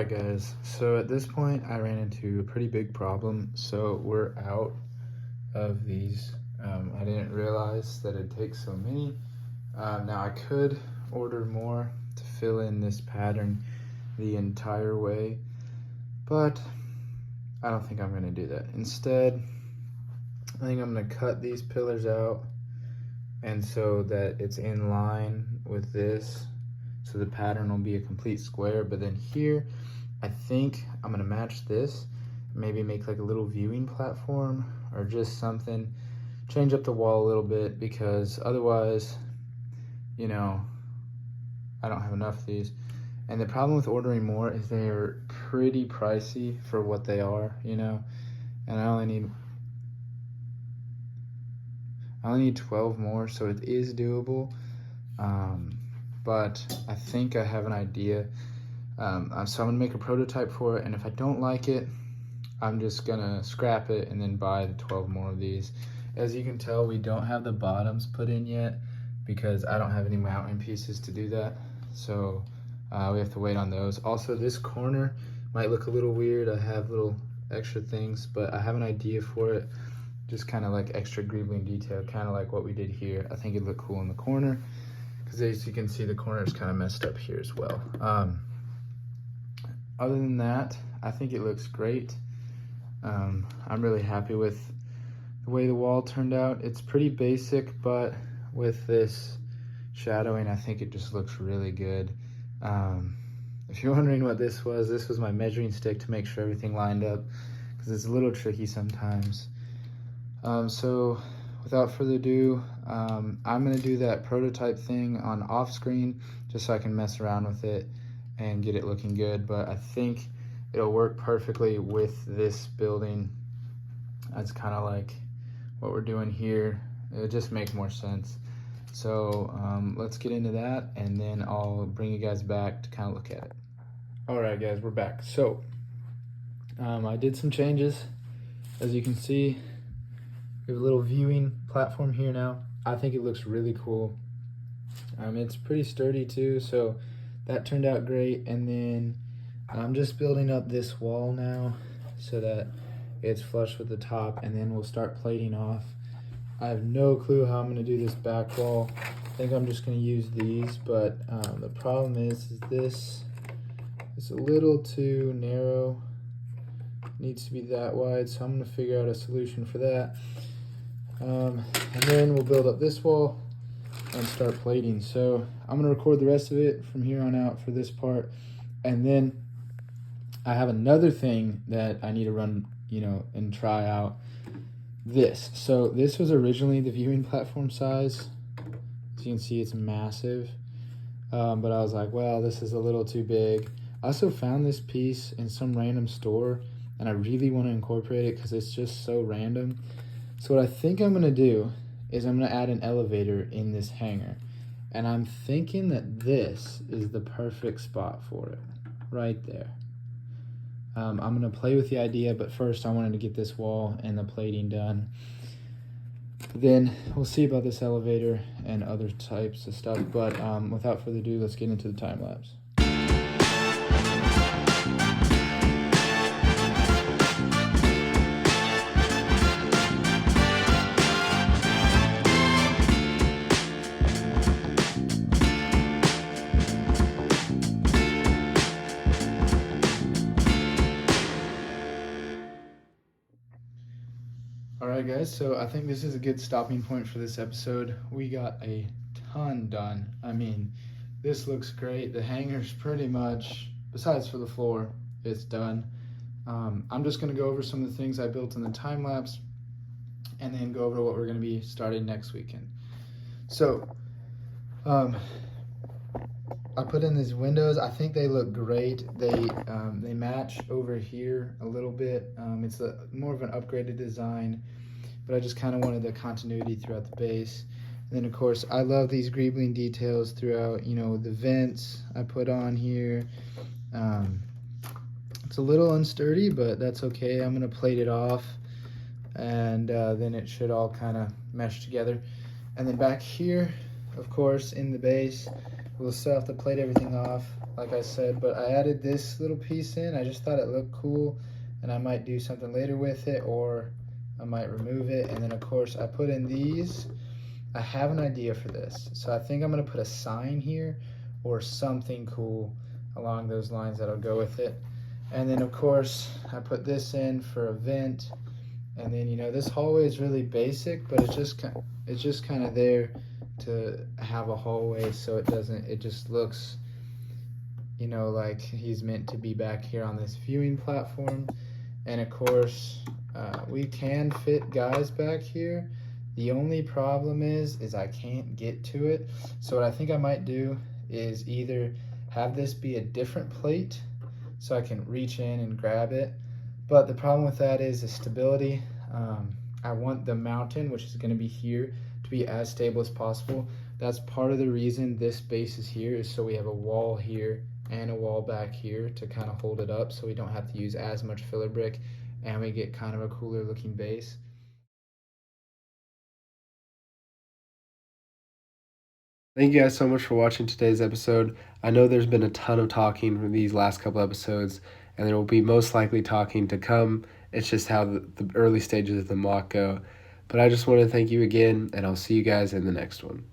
Alright guys, so at this point I ran into a pretty big problem. So we're out of these. I didn't realize that it'd take so many. Now I could order more to fill in this pattern the entire way, but I don't think I'm going to do that. Instead, I think I'm going to cut these pillars out, and so that it's in line with this, so the pattern will be a complete square. But then here, I think I'm gonna match this, maybe make like a little viewing platform or just something, change up the wall a little bit, because otherwise, you know, I don't have enough of these. And the problem with ordering more is they are pretty pricey for what they are, you know, and I only need 12 more, so it is doable. But I think I have an idea. So I'm gonna make a prototype for it, and if I don't like it, I'm just gonna scrap it and then buy the 12 more of these. As you can tell, we don't have the bottoms put in yet because I don't have any mounting pieces to do that. So we have to wait on those. Also, this corner might look a little weird. I have little extra things, but I have an idea for it. Just kind of like extra greebling detail, kind of like what we did here. I think it'd look cool in the corner, because as you can see, the corner is kind of messed up here as well. Other than that, I think it looks great. I'm really happy with the way the wall turned out. It's pretty basic, but with this shadowing, I think it just looks really good. If you're wondering what this was my measuring stick to make sure everything lined up, because it's a little tricky sometimes. So without further ado, I'm gonna do that prototype thing on off screen just so I can mess around with it and get it looking good. But I think it'll work perfectly with this building. That's kind of like what we're doing here. It'll just make more sense. So let's get into that, and then I'll bring you guys back to kind of look at it. All right guys, we're back. So I did some changes. As you can see, we have a little viewing platform here now. I think it looks really cool. It's pretty sturdy too, so that turned out great. And then I'm just building up this wall now so that it's flush with the top, and then we'll start plating off. I have no clue how I'm gonna do this back wall. I think I'm just gonna use these, but the problem is this is a little too narrow. It needs to be that wide, so I'm gonna figure out a solution for that. And then we'll build up this wall and start plating. So I'm gonna record the rest of it from here on out for this part, and then I have another thing that I need to run, you know, and try out. This. So this was originally the viewing platform size. As you can see, it's massive. But I was like, well, this is a little too big. I also found this piece in some random store, and I really want to incorporate it because it's just so random. So what I think I'm gonna do is I'm gonna add an elevator in this hangar, and I'm thinking that this is the perfect spot for it, right there. I'm gonna play with the idea, but first I wanted to get this wall and the plating done. Then we'll see about this elevator and other types of stuff, but without further ado, let's get into the time lapse. Alright guys, so I think this is a good stopping point for this episode. We got a ton done. I mean, this looks great. The hangar's pretty much, besides for the floor, it's done. I'm just going to go over some of the things I built in the time lapse, and then go over what we're going to be starting next weekend. So, I put in these windows. I think they look great. They match over here a little bit. It's more of an upgraded design, but I just kind of wanted the continuity throughout the base. And then of course, I love these greebling details throughout, you know, the vents I put on here. It's a little unsturdy, but that's okay. I'm gonna plate it off, and then it should all kind of mesh together. And then back here, of course, in the base, We'll still have to plate everything off, like I said, but I added this little piece in. I just thought it looked cool, and I might do something later with it, or I might remove it. And then of course I put in these. I have an idea for this. So I think I'm gonna put a sign here or something cool along those lines that'll go with it. And then of course I put this in for a vent. And then, you know, this hallway is really basic, but it's just kind of there to have a hallway, so it just looks, you know, like he's meant to be back here on this viewing platform. And of course, we can fit guys back here. The only problem is I can't get to it. So what I think I might do is either have this be a different plate so I can reach in and grab it. But the problem with that is the stability. I want the mountain, which is going to be here, to be as stable as possible. That's part of the reason this base is here, is so we have a wall here and a wall back here to kind of hold it up, so we don't have to use as much filler brick, and we get kind of a cooler looking base. Thank you guys so much for watching today's episode. I know there's been a ton of talking for these last couple episodes, and there will be most likely talking to come. It's just how the early stages of the mock go. But I just want to thank you again, and I'll see you guys in the next one.